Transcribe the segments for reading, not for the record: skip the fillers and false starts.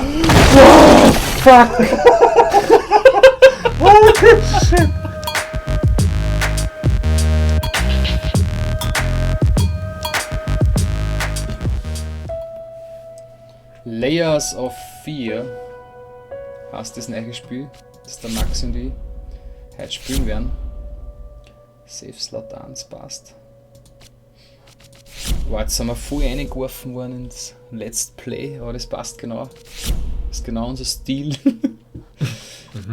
Oh, fuck! Holy shit! Layers of Fear heißt das neue Spiel, das der Max und ich heute spielen werden. Safe Slot 1 passt. Wow, jetzt sind wir voll reingeworfen worden ins Let's Play, aber das passt genau. Das ist genau unser Stil.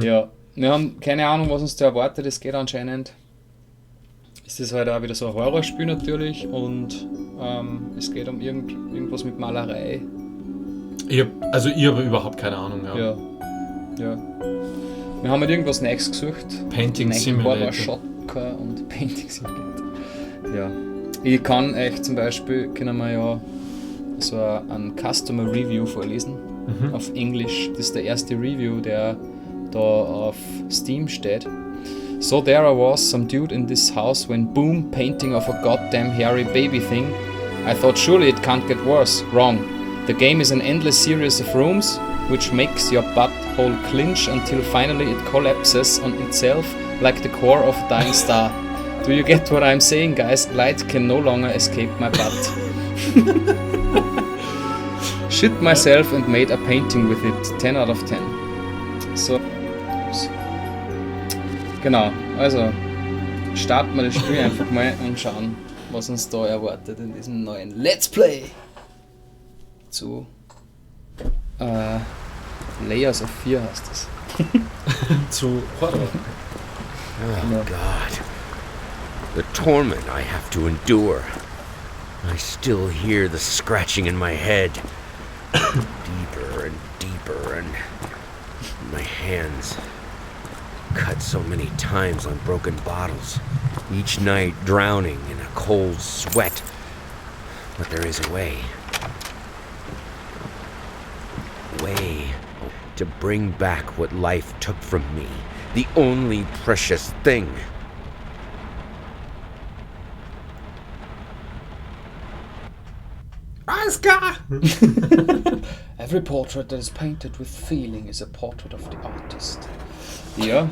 Ja, wir haben keine Ahnung, was uns da erwartet. Es geht anscheinend. Ist das halt auch wieder so ein Horrorspiel natürlich und es geht um irgendwas mit Malerei. Ich habe überhaupt keine Ahnung. Ja. Ja. Wir haben halt irgendwas Neues gesucht. Painting Simulator. Shotgun und Painting Simulator. Ja. Ich kann euch zum Beispiel, können wir ja so ein Customer Review vorlesen. Auf Englisch. Das ist der erste Review, der da auf Steam steht. So there I was, some dude in this house when boom, painting of a goddamn hairy baby thing. I thought surely it can't get worse. Wrong. The game is an endless series of rooms which makes your butthole clinch until finally it collapses on itself like the core of a dying star. Do you get what I'm saying, guys? Light can no longer escape my butt. Shit myself and made a painting with it. 10 out of 10. So. Genau, also starten wir das Spiel einfach mal und schauen, was uns da erwartet in diesem neuen Let's Play zu Layers of Fear heißt das. Zu Horror. Oh God. The torment I have to endure. I still hear the scratching in my head. Deeper and deeper, and my hands cut so many times on broken bottles, each night drowning in a cold sweat. But there is a way. To bring back what life took from me. The only precious thing. Oscar! Every portrait that is painted with feeling is a portrait of the artist. Ja.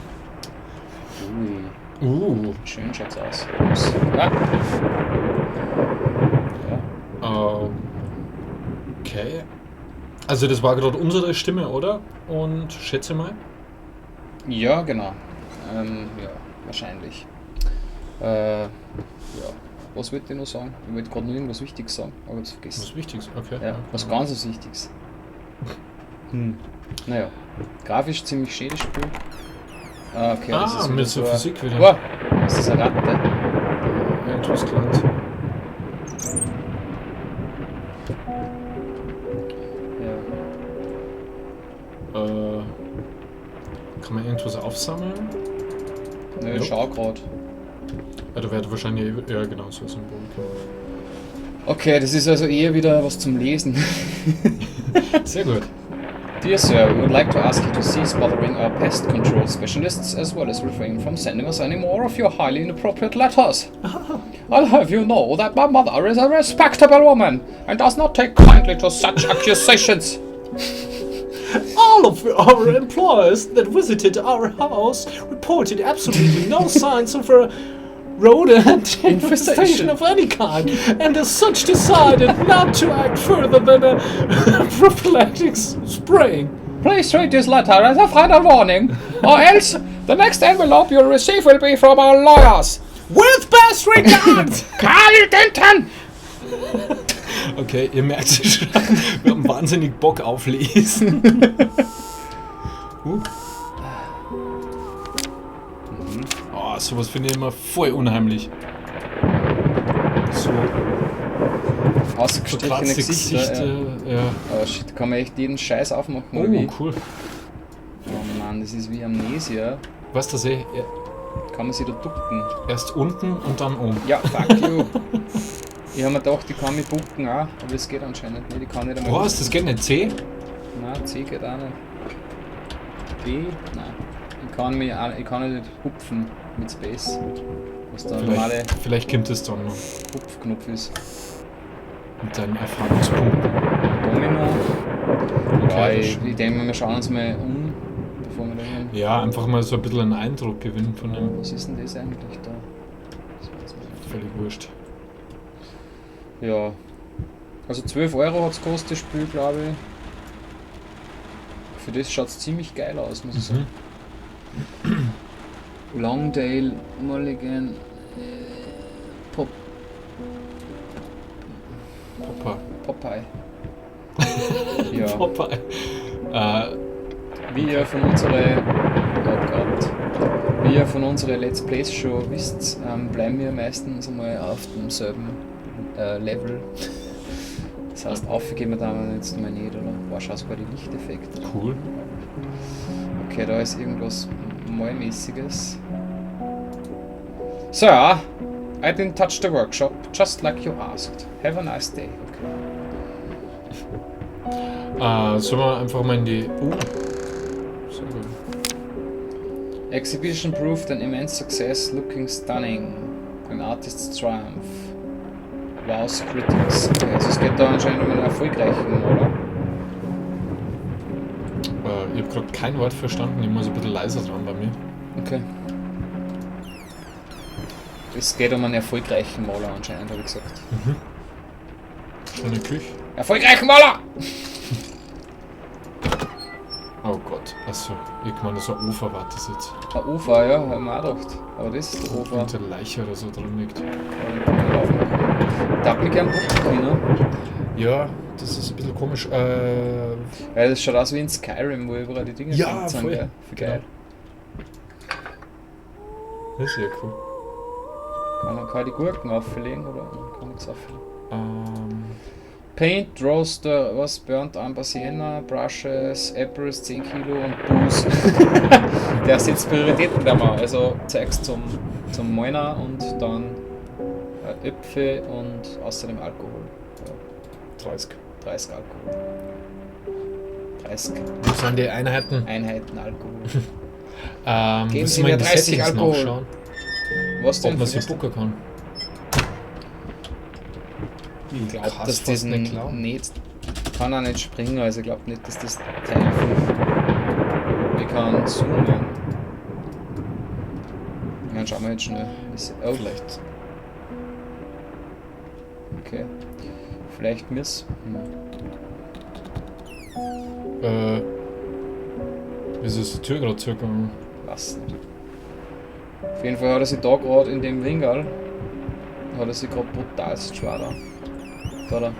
Schön schaut's aus. Ups. Ah. Ja. Okay. Also das war gerade unsere Stimme, oder? Und schätze mal. Ja, genau. Ja, wahrscheinlich. Ja. Was wollte ich noch sagen? Ich wollte gerade noch irgendwas Wichtiges sagen, aber ich hab's vergessen. Was Wichtiges, okay. Ja, was ganz Wichtiges. Naja, grafisch ziemlich schön das Spiel. Okay, das ist mit so so Physik wieder. Wow, das ist eine Ratte. Ja, interessant. Kann man irgendwas aufsammeln? Ne, ich schau grad. Ja, da wird wahrscheinlich, ja genau, so ein Symbol. Okay, das ist also eher wieder was zum Lesen. Sehr gut. Dear Sir, we would like to ask you to cease bothering our pest control specialists as well as refrain from sending us any more of your highly inappropriate letters. I'll have you know that my mother is a respectable woman and does not take kindly to such accusations. All of our employees that visited our house reported absolutely no signs of a rodent infestation of any kind, and as such decided not to act further than a prophylactic spraying. Please treat this letter as a final warning, or else the next envelope you'll receive will be from our lawyers. With best regards, Carl Denton! Okay, ihr merkt es schon, wir haben wahnsinnig Bock auf Lesen. Oh, sowas finde ich immer voll unheimlich. So ausgestrichene Gesichter. Ja. Oh shit, kann man echt jeden Scheiß aufmachen, Oh, oder wie? cool. Oh Mann, das ist wie Amnesia. Weißt du, Kann man sich da ducken? erst unten und dann oben. Ja, fuck you. Ich habe mir gedacht, ich kann mich bucken auch, aber das geht anscheinend nicht. Ich kann nicht einmal. Was? Das geht nicht C? Nein, C geht auch nicht. B? Nein. Ich kann nicht hupfen mit Space. Was der normale Vielleicht kommt es dann noch Hupfknopf ist. mit deinen Erfahrungspunkten. Domino. Okay, ich denke mal, wir schauen uns mal um, bevor wir da hin. Ja, einfach mal so ein bisschen einen Eindruck gewinnen von dem. Was ist denn das eigentlich da? Das weiß man nicht. Völlig wurscht. Ja. Also 12 Euro hat es gekostet, das Spiel, glaube ich. Für das schaut es ziemlich geil aus, muss ich sagen. Longdale Mulligan Popeye. Ja. Popeye. Wie ihr von unsere Let's Plays schon wisst, bleiben wir meistens einmal auf demselben Level. Das heißt, aufgeben wir da jetzt mal nicht, oder? War schon sogar die Lichteffekte. Cool. Okay, da ist irgendwas Mäumäßiges. Sir, I didn't touch the workshop, just like you asked. Have a nice day. Okay. Sollen wir einfach mal in die... sehr gut. Exhibition proved an immense success, looking stunning. An artist's triumph. Wow's critics. Okay, also es geht da anscheinend um einen erfolgreichen, oder? Ich habe gerade kein Wort verstanden, ich muss ein bisschen leiser dran bei mir. Okay. Es geht um einen erfolgreichen Maler anscheinend, habe ich gesagt. Schöne Küche. Erfolgreichen Maler! Oh Gott, achso, ich meine, so ein Ufer war das jetzt. Ein Ufer, ja, haben wir auch gedacht. Aber das ist der Ufer. Und eine Leiche oder so drin liegt. Darf mich gern buchen, ne? Ja, das ist ein bisschen komisch. Ja, das schaut aus wie in Skyrim, wo überall die Dinge Ja, sind, voll. gell? Wie geil. Das ist ja cool. Kann ich die Gurken auflegen oder kann nichts auflegen? Paint, Roaster, was burnt Amber Sienna, Brushes, Apples 10 Kilo und Booze. Der setzt Prioritäten da mal. Also zeigst zum Moiner und dann Äpfel und außerdem Alkohol. Ja. 30 Alkohol. 30 Wo sind die Einheiten? Einheiten Alkohol. Geben müssen Sie wir mir in die 30 Settings Alkohol. nachschauen, Was denn? ob man sie bucken kann. Ich glaube, Kannst dass fast diesen nicht glauben. nicht kann auch nicht springen, also ich glaube nicht, dass das Teil von wir kann zoomen. Dann schauen wir jetzt schnell. Oh, Vielleicht. okay. Vielleicht miss. Wieso ist die Tür gerade zugegangen? Was nicht. Auf jeden Fall hat er sich da gerade in dem Winkel hat er sich gerade brutal schwer da. Da.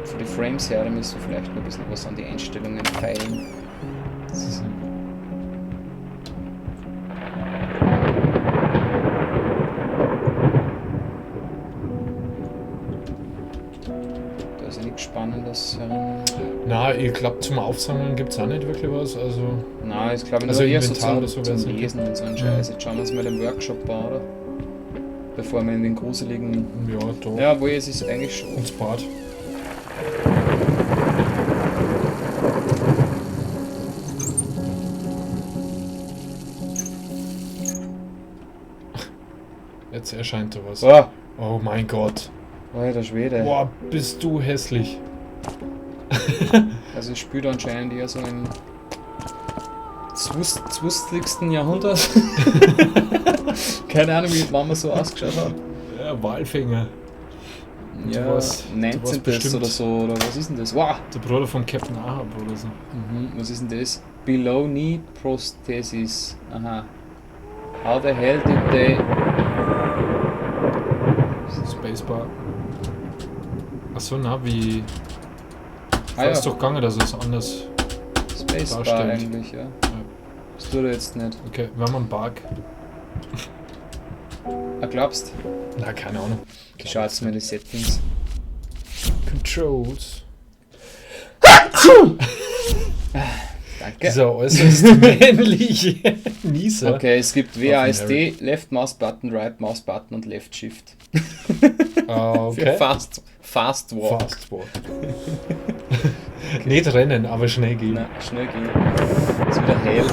Von den Frames her, da müssen wir vielleicht noch ein bisschen was an die Einstellungen feilen. Da ist ja nichts Spannendes herum. Na, ich glaube, zum Aufsammeln gibt es auch nicht wirklich was. Also, Nein, ich glaube Also nur eher so Inventar zum, oder so wär's zum nicht. Lesen und so ein Scheiß. Jetzt schauen wir uns mal den Workshop an, oder? Bevor wir in den gruseligen... ja, da. Ja, wo es ist eigentlich schon... Ins Bad. Jetzt erscheint da was. Oh, Oh mein Gott. alter Schwede. Boah, bist du hässlich. Also ich spiele anscheinend eher so im 20. Jahrhundert. Keine Ahnung, wie die Mama so ausgeschaut hat. Ja, Walfänger. Ja, warst 19. bestimmt- oder so, oder was ist denn das? Wow! Der Bruder vom Captain Ahab oder so. Was ist denn das? Below Knee Prosthesis. Aha. How the hell did they... Spacebar. Achso, na, wie. Ah, ist ja. doch gegangen, dass es anders. Spacebar darstellt. eigentlich, ja. Das tut er jetzt nicht. Okay, wir haben einen Bug. Ah, glaubst? Na, keine Ahnung. Ich schau jetzt mal die Settings. Controls. Danke. Dieser äußerst männliche Nieser. Okay, es gibt WASD, Left Mouse Button, Right Mouse Button und Left Shift. Okay. Für Fast Walk. Fast Walk. Nicht rennen, aber schnell gehen. Nein, schnell gehen. Ist wieder hell.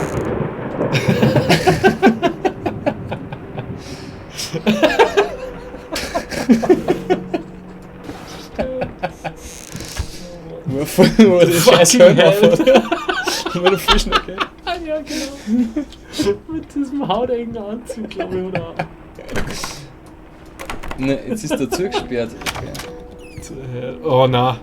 wo der scheiß Fucking Helm hell. aufhat. Wo der Fischner geht. Ah, ja, genau. Mit diesem hautengen Anzug, glaube ich, oder? Ne, jetzt ist der Zug gesperrt. Okay. Oh, na.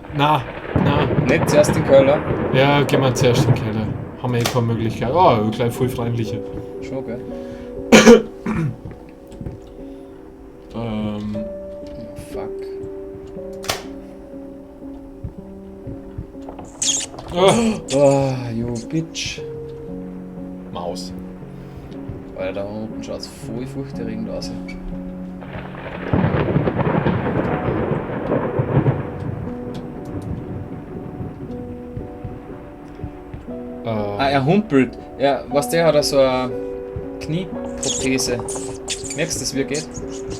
Nicht zuerst den Keller. Ja, gehen wir zuerst in den Keller. Haben wir eh keine Möglichkeit. Oh, gleich voll freundliche. Schon, gell? Ähm, Oh, fuck. Oh, you bitch. Maus. Alter, da unten schaut es voll furchterregend aus. Ah, er humpelt. Ja, was der hat, er so eine Knieprothese. Merkst du das, wie er geht?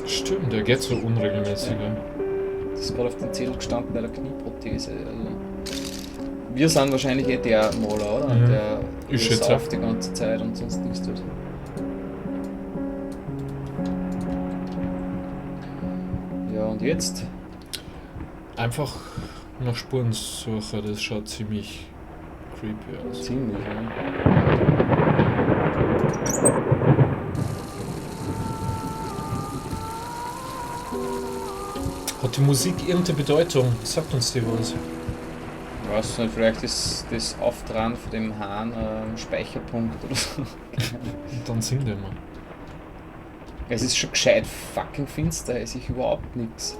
Stimmt, der geht so unregelmäßiger. Das ist gerade auf den Zettel gestanden bei der Knieprothese. Also, wir sind wahrscheinlich eh der Maler, oder? Mhm. Der Ich schätze. auf die ganze Zeit und sonst nichts tut. Ja, und jetzt? Einfach nach Spurensuche, das schaut ziemlich creepy aus. Ziemlich, ja. Hat die Musik irgendeine Bedeutung? Sagt uns die was? Ich weiß nicht, vielleicht ist das Auftragen von dem Hahn ein Speicherpunkt oder so. Und dann singt er mal. Es ist schon gescheit fucking finster, es ist überhaupt nichts.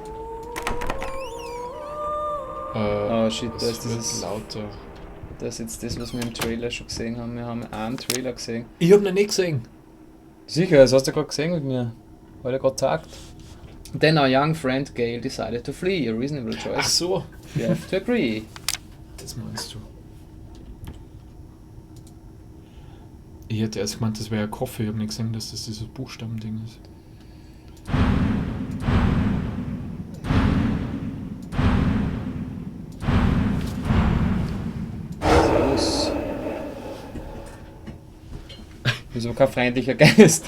Oh shit, da ist wird dieses. lauter. Das ist jetzt das, was wir im Trailer schon gesehen haben. Wir haben einen Trailer gesehen. Ich hab noch nicht gesehen. Sicher, das hast du gerade gesehen mit mir. Weil er gerade sagt. Then our young friend Gail decided to flee, a reasonable Ach choice. so, You have to agree. das meinst du. Ich hätte erst gemeint, das wäre ein Kaffee. Ich hab nicht gesehen, dass das dieses Buchstabending ist. Servus. Wieso kein freundlicher Geist?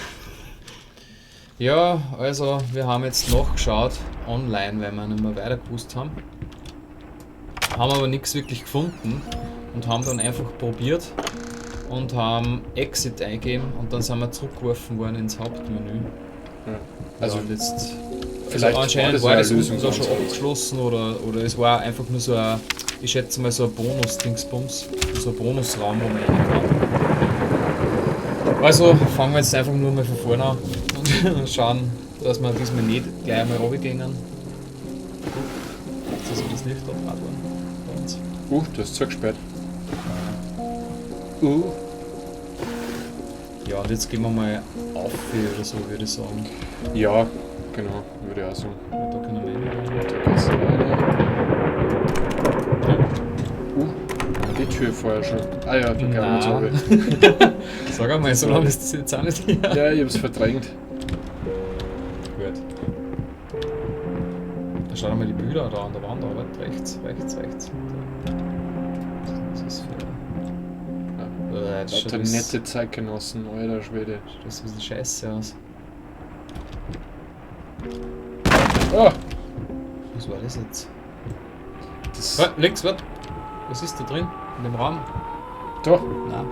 Ja, also wir haben jetzt nachgeschaut online, weil wir nicht mehr weiter gewusst haben. Haben aber nichts wirklich gefunden und haben dann einfach probiert und haben Exit eingegeben und dann sind wir zurückgeworfen worden ins Hauptmenü. Ja. Also Also, jetzt vielleicht also anscheinend war war das das eine unten Lösung so schon ganz gut. abgeschlossen oder es war einfach nur so ein, ich schätze mal so ein Bonus-Dingsbums, so ein Bonusraum, wo man rein kann. Also fangen wir jetzt einfach nur mal von vorne an und schauen, dass wir diesmal nicht gleich einmal runtergehen. Das ist das Licht da worden bei uns. das ist zugesperrt. Ja, und jetzt gehen wir mal auf oder so, würde ich sagen. Ja, genau, würde ich auch sagen. Ja, da können wir hin. Da geht's rein. Die Tür vorher schon. Ah ja, die kann man Nein. so. Sag einmal, so lange ist das jetzt auch nicht her. Ja, ich hab's verdrängt. Gut. Da schauen wir mal die Bilder da an der Wand, aber rechts. Was ist das für... Das schaut Lauter nette Zeitgenossen, alter Schwede. Das sieht scheiße aus. Oh, Was war das jetzt? das Links, was? Was ist da drin? In dem Raum? da. Nein.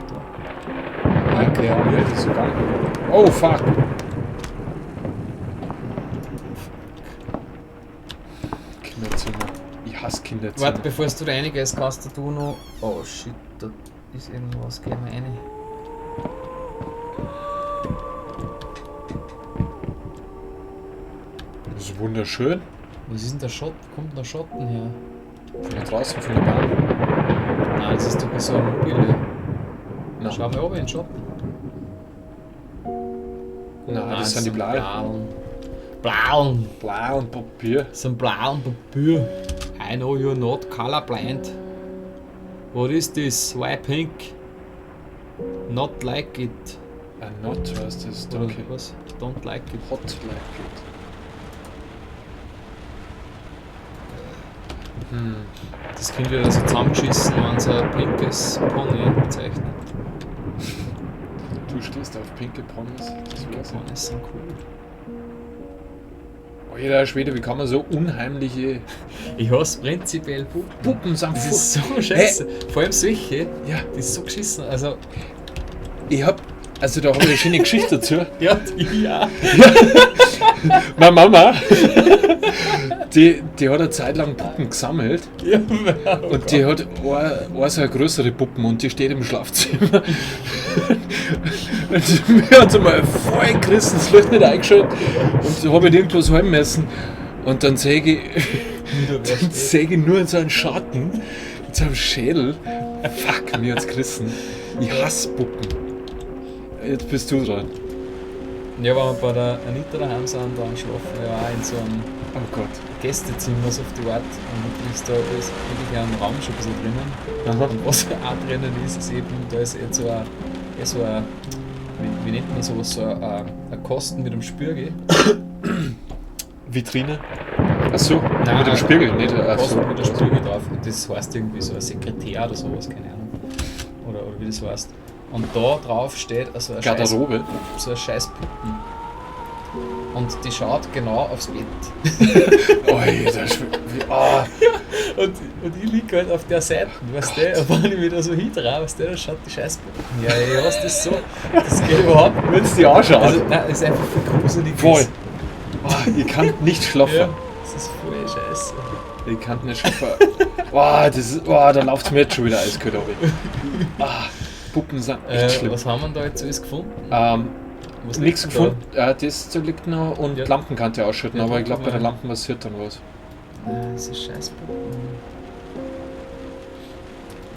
Da. Okay, Ja, das ist sogar. Oh, fuck. Kinderzimmer. Ich hasse Kinderzimmer. Warte, bevor du da reingehst, kannst du noch... Oh shit, da ist irgendwas. Gehen wir rein. Das ist wunderschön. Was ist denn der Schatten? Kommt denn der Schatten her? Von da draußen von der Bahn. Nein, das ist doch so ein Mobile. Na, Schau mal oben in den Schatten. Nein, das sind die blauen. Blauen. Blau und Papier. Das sind blauen Papier. I know you're not colorblind. What is this? Why pink? Not like it. Not, was das? Oder Danke. was? Don't like it. Hot like it. Das Kind wird also zusammengeschissen, wenn sie ein pinkes Pony zeichnet. Du stehst auf pinke Ponys. Das wär's. Ponys sind cool. Alter Schwede, wie kann man so unheimliche Ich hasse prinzipiell Puppen. Puppen sind Das ist so scheiße. Vor allem solche, Ja, das ist so geschissen. Also, da habe ich eine schöne Geschichte dazu. ja. Meine Mama, die hat eine Zeit lang Puppen gesammelt Ja, und die hat eine so eine größere Puppen und die steht im Schlafzimmer. Und mir hat sie mal voll gerissen, das Licht nicht eingeschaltet und da habe ich irgendwas halten müssen. Und dann sehe ich nur so einen Schatten mit so einem Schädel. Fuck, mir hat's gerissen. Ich hasse Puppen. Jetzt bist du dran. Ja, wenn wir bei der Anita daheim sind, dann schlafen wir ja auch in so einem Oh Gott. Gästezimmer so auf die Art. Und ist da ist wirklich ein Raum schon ein bisschen drinnen. Aha. Und was auch drinnen ist, ist eben, da ist jetzt so ein wie nennt man sowas, so ein Kasten mit einem Spiegel. Vitrine? Achso, Nein, mit dem Spiegel, nicht? Ein Achso. Kasten mit einem Spiegel drauf. Und das heißt irgendwie so ein Sekretär oder sowas, keine Ahnung. Oder wie das heißt. Und da drauf steht so ein Garderobe. Scheiß Puppen. Und die schaut genau aufs Bett. Alter, Und ich liege halt auf der Seite, weißt du, und wenn ich mich da so hintraue, weißt du, dann schaut die Scheißpuppen. Ja, ich weiß das so. Das geht überhaupt nicht. Wenn es die anschaut. Also, nein, das ist einfach viel gruselig. Voll. Ich kann nicht schlafen. Ja, das ist voll scheiße. Ich kann nicht schlafen. Da läuft es mir jetzt schon wieder eiskalt runter. Puppen sind echt schlimm. Was haben wir da jetzt alles gefunden? Was Nichts liegt da? gefunden. Das da liegt noch und Ja. Lampenkante ausschütten, Ja, aber ich glaube bei der ja. Lampe passiert dann was. Das ist Scheißpuppen.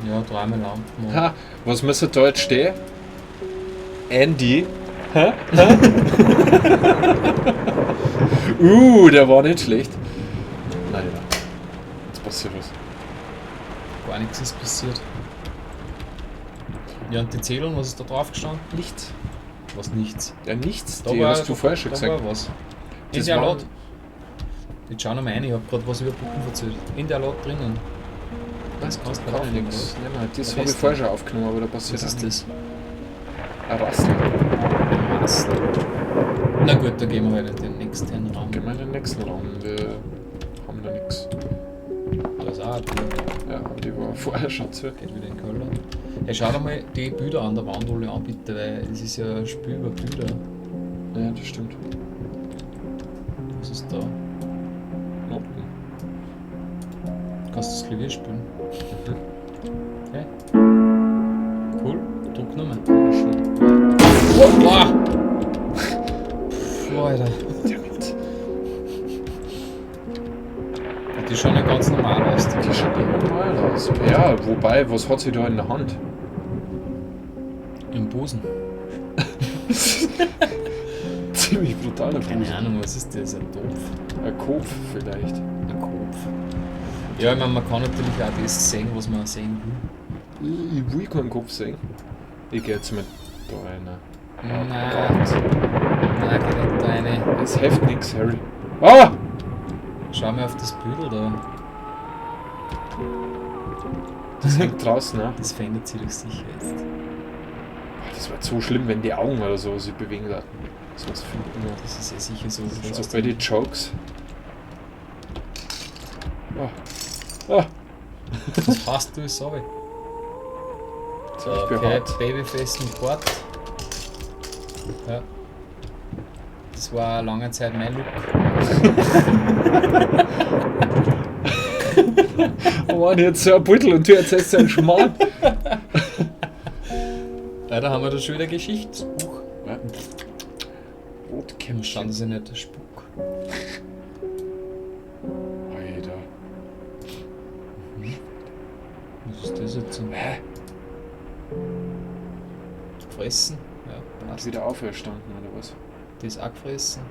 Ja, dreimal Lampen. Ha, was müsste da jetzt stehen? Andy. Hä? Der war nicht schlecht. Naja, jetzt passiert was. Gar nichts ist passiert. Ja, und die Zählung, was ist da drauf gestanden? Nichts. Was nichts. Ja, nichts. Da Die war- hast du vorher schon Da gesagt. war was. In Das der war- Lot. Jetzt schau noch mal rein, ich hab grad was über Puppen erzählt. In der Lot drinnen. Das kannst du Kann nicht ich aufnehmen, nichts. oder? Nein, das Was habe ich ist vorher schon aufgenommen, aber da passiert Was ist auch nichts. das? Ein Rassel. Was? Na gut, da gehen wir halt in den nächsten Raum. Gehen wir in den nächsten Raum. Wir haben da nichts. Da ist auch ein Tür. Ja, die war vorher schon zu. Geht wieder in den Keller. Hey, schau dir mal die Bilder an der Wand alle an, bitte, weil es ist ja ein Spiel über Bilder. Ja, das stimmt. Was ist da? Noten. Kannst du das Klavier spielen? Okay. Cool. Druck nochmal. Wow! Puh, Alter. Damit. Die schauen ja ganz normal aus. Die schaut immer normal aus. Ja, wobei, was hat sie da in der Hand? Im Busen. Ziemlich brutaler Keine Fuß. Ahnung, was ist das? Ein Topf? Ein Kopf vielleicht. Ein Kopf. Ja, ich meine, man kann natürlich auch das sehen, was man sehen will. Ich will keinen Kopf sehen. Ich gehe jetzt mit da rein. Oh Nein. Gott. Nein, geht nicht da rein. Es hilft nichts, Harry. Ah! Schau mal auf das Bild da. Das hängt draußen, ne? Das verändert sich doch sicher jetzt. Das wäre so schlimm, wenn die Augen oder so sich bewegen würden. So was finden wir. Das ist ja sicher so. So bei den Jokes. Ah, Das passt du, sorry. So, ich bin okay, hart. Babyface mit Bart. Ja. Das war lange Zeit mein Look. Oh Mann, jetzt so ein Beutel und du erzählst so einen Schmarrn. Ja, da haben wir da schon wieder ein Geschichtsbuch. Ja. Schauen Rotkäppchen. Sie nicht, der Spuk. Alter. Was ist das jetzt? Hä? Gefressen? Ja, passt. Wieder auferstanden oder was? Die ist auch gefressen.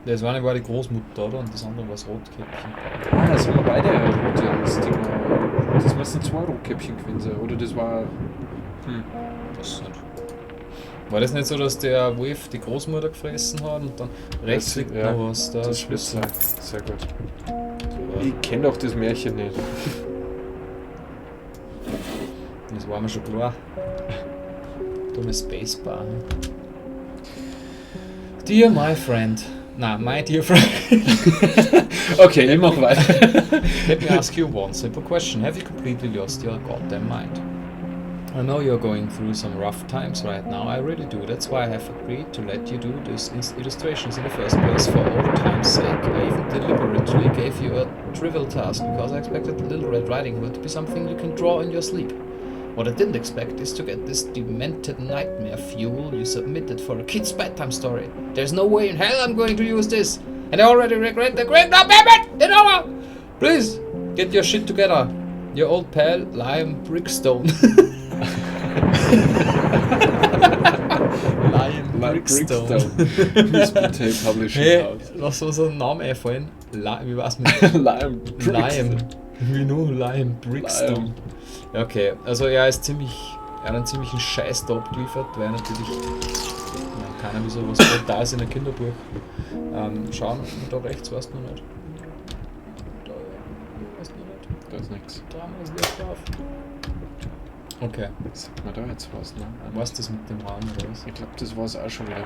Das eine war die Großmutter, oder? Und das andere war das Rotkäppchen. Ah, das waren beide rote. Das müssen 2 Rotkäppchen gewesen sein. Oder das war. Das ist nicht. War das nicht so, dass der Wolf die Großmutter gefressen hat und dann rechts Das- liegt ja, noch was? Da Das ist wird was. sein. Sehr gut. So, Ich kenne doch das Märchen nicht. das war mir schon klar. Dumme Spacebar. Dear my friend. Nah, my dear friend. Okay, ich mach weiter. Let me ask you one simple question. Have you completely lost your goddamn mind? I know you're going through some rough times right now, I really do. That's why I have agreed to let you do these illustrations in the first place for old time's sake. I even deliberately gave you a trivial task because I expected the Little Red Riding Hood to be something you can draw in your sleep. What I didn't expect is to get this demented nightmare fuel you submitted for a kid's bedtime story. There's no way in hell I'm going to use this, and I already regret the great you know. Please, get your shit together. Your old pal, Liam Brickstone. Liam Brickstone. Tape Publishing Hey, House. lass uns einen Namen einfallen. Wie war's mit Liam Liam? Wie nur Liam Brickstone. Ja, okay, also er hat einen ziemlichen Scheiß da abgeliefert, weil natürlich keiner wie sowas da ist in ein Kinderbuch. Schauen, da rechts weißt du noch nicht. Da weißt du noch nicht. Da ist nix. Drama ist nicht drauf. Okay. Sagt man da jetzt was, ne? Was ist das mit dem Raum oder was? Ich glaube, das war's auch schon wieder.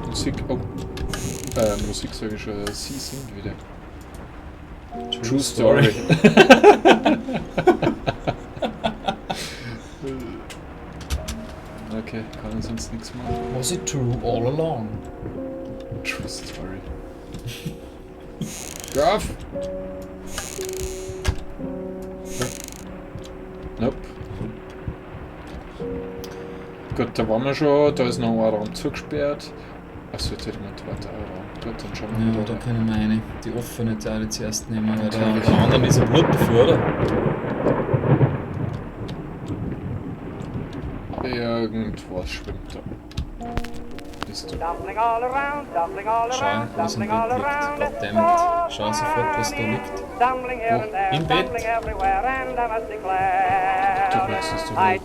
Musik, oh. Musik sage ich schon, sie singt wieder. True Story. Okay, kann ich sonst nichts machen. Was it true all along? True Story. Graf! Nope. Gut, da waren wir schon, da ist noch ein Raum zugesperrt. Achso, jetzt hätte ich mal den zweiten Raum. Gut, dann schauen wir Ja, mal. da können wir eine. Die offene Teile zuerst nehmen, weil Natürlich. der anderen ist ein Blut dafür, oder? Irgendwas schwimmt da. Ist da. Schau, was im Bett liegt. Goddammit. Schau sofort, was da liegt. Wo? Im Bett? Du weißt es doch nicht.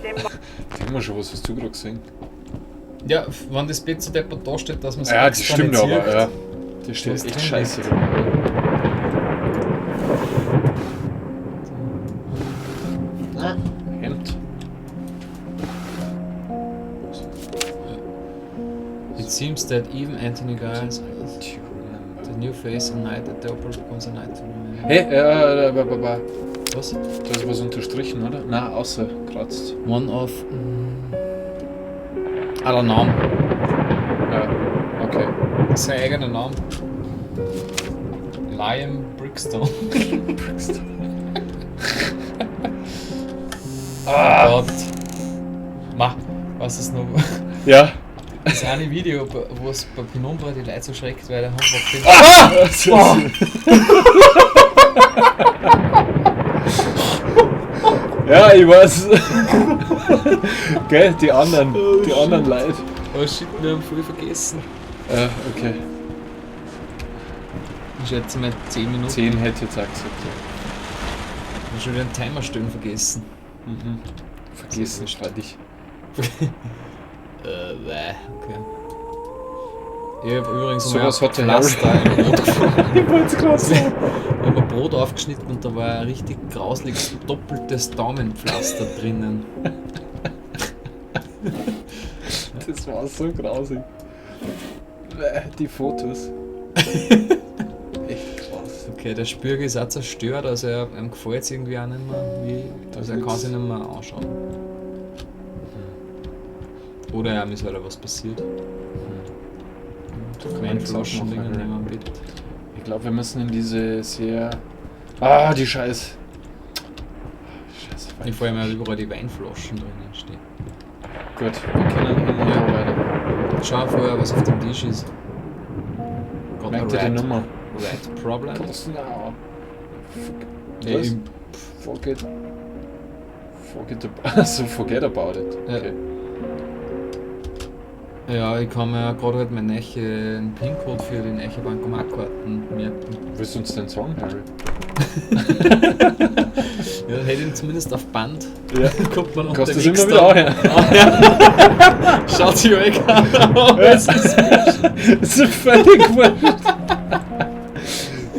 Bitte. Ich hab mir schon was, hast du gerade gesehen? Ja, wenn das Bett so deppert da steht, dass man es Ja, das stimmt nicht aber, sieht. ja. Das steht ist echt drin scheiße. Hemd. It seems that even Anthony Giles, the new face a night at the opera becomes a night to remember. Hey, Was? da ist was unterstrichen, oder? Nein, außer kratzt. One of... der Name. Ja, okay. Sein eigener Name. Liam Brickstone. Oh Gott. Ma, was ist noch? Ja. Das eine Video, wo es bei Penumbra die Leute so schreckt, weil der Handwerk den... Ja, ich weiß. Gell, die anderen Leute. Oh shit, wir haben voll vergessen. Okay. Ich schätze mal 10 Minuten. 10 hätte ich jetzt auch gesagt, ja. Ich habe schon wieder einen Timer stellen vergessen. Mhm. Vergessen, streit ich. Okay. Ich habe übrigens Sowas hat der Pflaster im Brot gefunden. Ich wollte es gerade sagen. Ich habe ein Brot aufgeschnitten und da war ein richtig grausliches doppeltes Daumenpflaster drinnen. Das war so grausig. Die Fotos. Echt krass. Okay, der Spürger ist auch zerstört, also ihm gefällt es irgendwie auch nicht mehr, also er kann sich nicht mehr anschauen. Oder ihm ist halt was passiert. Weinflaschen liegen neben dem Bett. Ich glaube, wir müssen in diese sehr... die Scheiße. Ich vor allem auch überall die Weinflaschen drinnen stehen. Gut, wir können hin und her weiter. Schau vorher, was auf dem Tisch ist. Got Merkt ihr die Nummer? Red Problem? Was? No. Ja, Was? Forget about it. Okay. Ja, ich kann mir ja gerade halt meinen neuen PIN-Code für die neue Bankomatkarten merken. Willst du uns den sagen, Harry? Ja, dann hätte ich ihn zumindest auf Band. Ja. Kommt man Kannst du das unterwegs immer wieder anhören? Schaut sich weg an. Es ist Das ist völlig wurscht.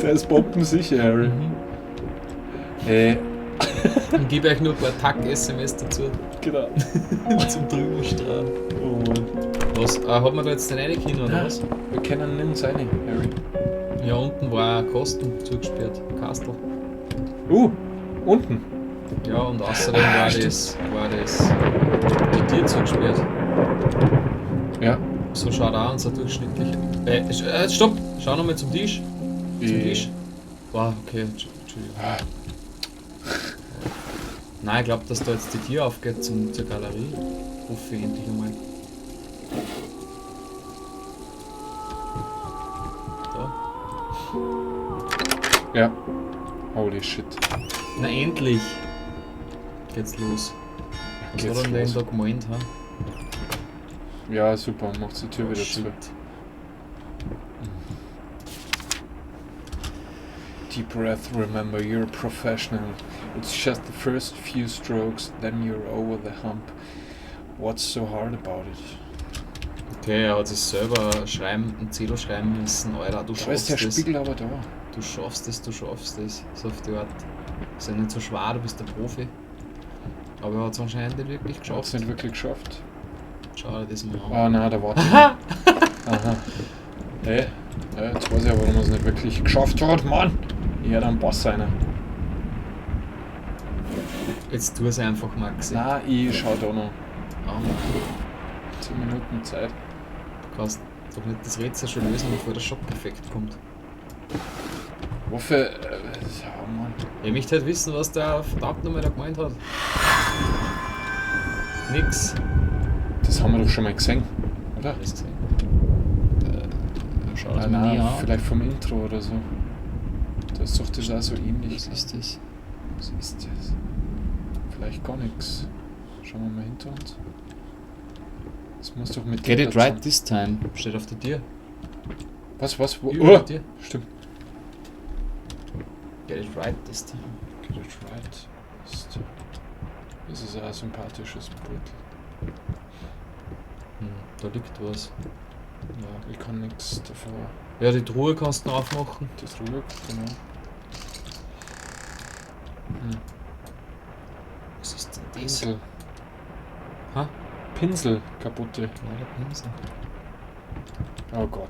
Der ist bombensicher, Harry. Ich gebe euch nur ein paar Tack-SMS dazu. Genau. Zum Drüberstrahlen. Oh Mann. Was? Hat man da jetzt den einen Kino oder was? Wir kennen nirgends rein, Harry. Ja, unten war ein Kasten zugesperrt. Kastel. Unten. Ja, und außerdem war das die Tür zugesperrt. Ja. So schaut auch unser durchschnittlich. Stopp! Schau nochmal zum Tisch. Zum Tisch. Wow, okay, Entschuldigung. Nein, ich glaube, dass da jetzt die Tür aufgeht zur Galerie. Hoffe ich endlich einmal. Da. Ja. Holy shit. Na endlich! Geht's los. Was Geht's hat er denn los? da gemeint, ha? Ja, super. Macht die Tür wieder zu. Deep breath, remember you're a professional. It's just the first few strokes, then you're over the hump. What's so hard about it? Okay, er hat sich selber einen Zettel schreiben müssen. Alter, du Da ist schaffst der das. Spiegel aber da. Du schaffst das. So auf die Art. Ist ja nicht so schwer, du bist der Profi. Aber er hat es anscheinend nicht wirklich Schaff's geschafft. nicht wirklich geschafft. Schau dir das mal an. Ah nein, da warte ich. Aha! Hey, ja, jetzt weiß ich aber, warum er es nicht wirklich geschafft hat, Mann! Ich hätte einen Boss sein. Jetzt tu es einfach, Maxi. Nein, ich schau da noch. Ah, 10 Minuten Zeit. du kannst doch nicht das Rätsel schon lösen, bevor der Schockeffekt kommt. Wofür? Ja, Mann. Ich möchte halt wissen, was der verdammt nochmal da gemeint hat. Nix. Das haben wir doch schon mal gesehen, oder? Alles gesehen. Schau das Ah, mal nie nein, an. vielleicht vom Intro oder so. Da ist doch das auch so ähnlich. Was ist das? Was ist das? Vielleicht gar nichts. Schauen wir mal hinter uns. Das muss doch mit Get dem it dazu- right this time. Steht auf der Tür. Was? Wo? Über dir. Stimmt. Get it right this time. Get it right. Das ist ein sympathisches Bild. Da liegt was. Ja, ich kann nichts davor. Ja, die Truhe kannst du noch aufmachen. Das ruhig, genau. Was ist denn das? Pinsel. Ha? Pinsel, kaputte. Ja, der Pinsel. Oh Gott.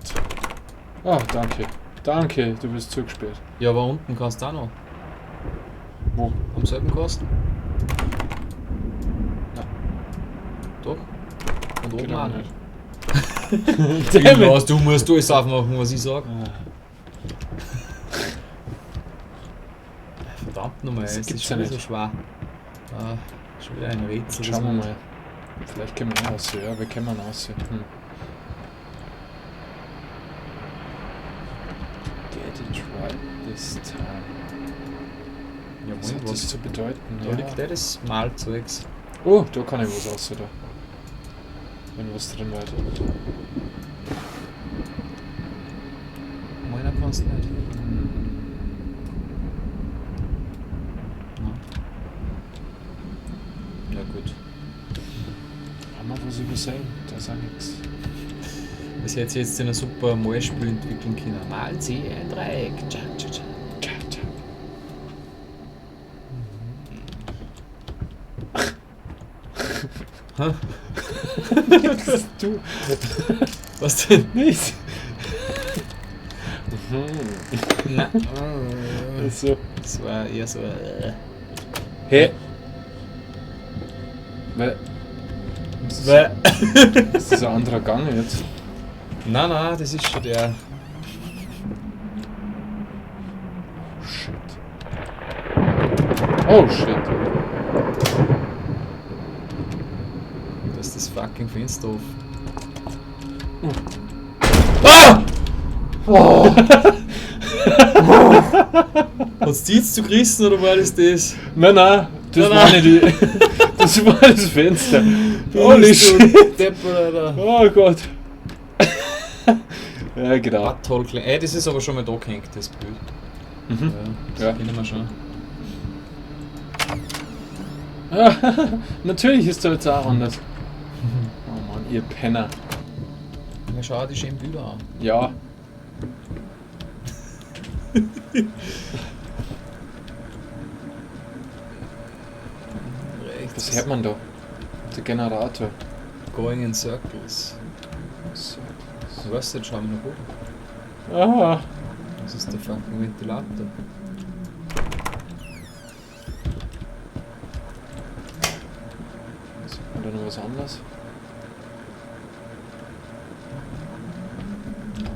Ah, danke. Danke, du bist zugesperrt. Ja, aber unten kannst du auch noch. Wo? Am selben Kasten? Nein. Doch. Und oben Genau auch nicht. Damn it. Was, du musst alles aufmachen, was ich sag. Verdammt nochmal, Das es gibt's ist ja schon so nicht. schwer. Schon wieder ein Rätsel. Schauen wir mal. Vielleicht können wir raus. Ja, wir können raus. Get it right this time. Ja, Was hat das was? zu bedeuten? Da liegt der das Malzeugs. Oh, da kann ich was raus, da. Wenn was drin war. Meiner kannst du nicht. Ja gut. Haben wir was übersehen? Da ist auch nichts. Das hätte sich jetzt in ein super Malspiel entwickeln können. Malen Sie ein Dreieck. Tja, tja, tja. Hä? Du? Was denn? Nicht? Na, So. das war eher so. Hey! Das ist ein anderer Gang jetzt. Nein, das ist schon der. Shit. Oh shit. Das ist das fucking Fenster auf. Ah! Oh. Hat's die jetzt zu gerissen oder war das das? Nein, das Nein, war nein. nicht die. Das war das Fenster. Holy shit. Deppel, Alter. Oh Gott. Ja, genau. Ah, toll klein. Ey, das ist aber schon mal da gehängt, das Bild. Mhm. Ja, Ja. das kennen wir schon. Natürlich ist da jetzt auch anders. Oh Mann, ihr Penner. Ja, schau die schönen Bilder an. Ja. Was hört man da? Der Generator. Going in circles. Du weißt jetzt, schauen wir nach oben. Ah. Das ist der fucking Ventilator. Sieht man da noch was anderes?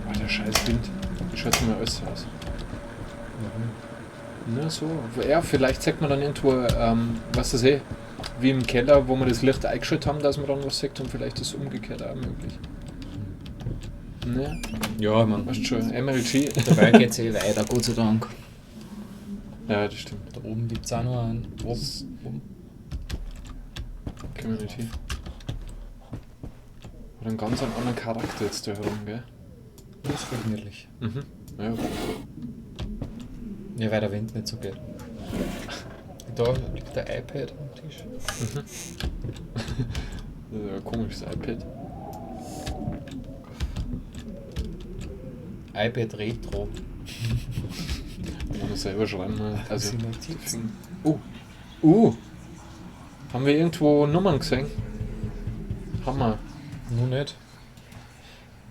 Oh, der scheiß Wind. Wie schaut mir alles aus? Na so. Ja, vielleicht sagt man dann irgendwo, was das wie im Keller, wo wir das Licht eingeschaltet haben, dass man dann was sagt und vielleicht ist es umgekehrt auch möglich. Ne? Ja, man. Weißt schon, MLG. Dabei geht's weiter, Gott sei Dank. Ja, das stimmt. Da oben gibt's auch noch einen. Oben. Community. Hat einen ganz anderen Charakter jetzt da herum, gell? Das ist gemütlich. Mhm. Ja. Ja, weil der Wind nicht so geht. Da liegt der iPad am Tisch. Das ist ein komisches iPad. iPad Retro. Kann man selber schreiben. Also, Notizen. haben wir irgendwo Nummern gesehen? Haben wir. Nur nicht.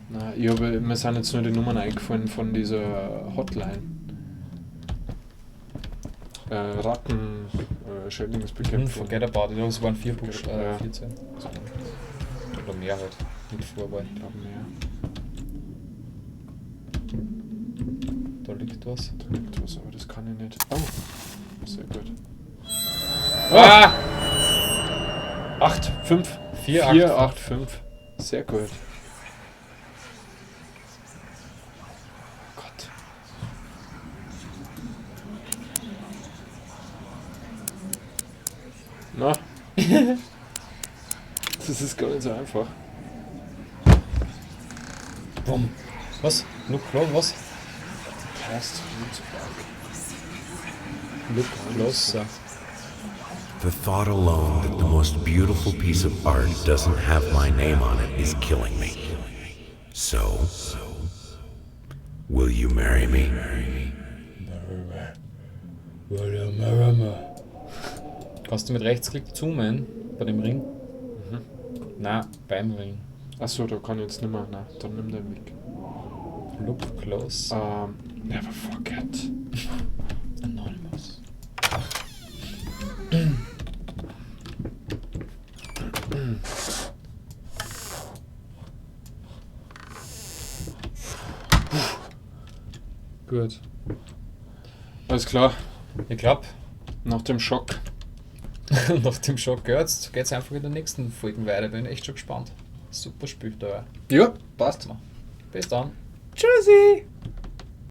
Na, mir sind jetzt nur die Nummern eingefallen von dieser Hotline. Ratten, Schädlingsbekämpfung. Forget about it. Das waren 4 Buchstaben. Ja. 14. Oder mehr halt. Mit Vorwahl. Ich glaube mehr. Da liegt was. Da liegt was, aber das kann ich nicht. Oh, sehr gut. Ah! 8, 5, 4, 4, 8, 5. Sehr gut. Gott. Na? Das ist gar nicht so einfach. Bumm. Was? Look close, was? Cast Look closer. The thought alone that the most beautiful piece of art doesn't have my name on it is killing me. So, will you marry me? Kannst du mit Rechtsklick zoomen bei dem Ring? Na, beim Ring. Achso, da kann ich jetzt nicht mehr. Nein, dann nimm den weg. Look close. Never forget. Anonymous. Gut. Alles klar. Ich glaube, Nach dem Schock. nach dem Schock geht's einfach in den nächsten Folgen weiter. Bin echt schon gespannt. Super Spiel da. Ja, passt. Bis dann. Tschüssi!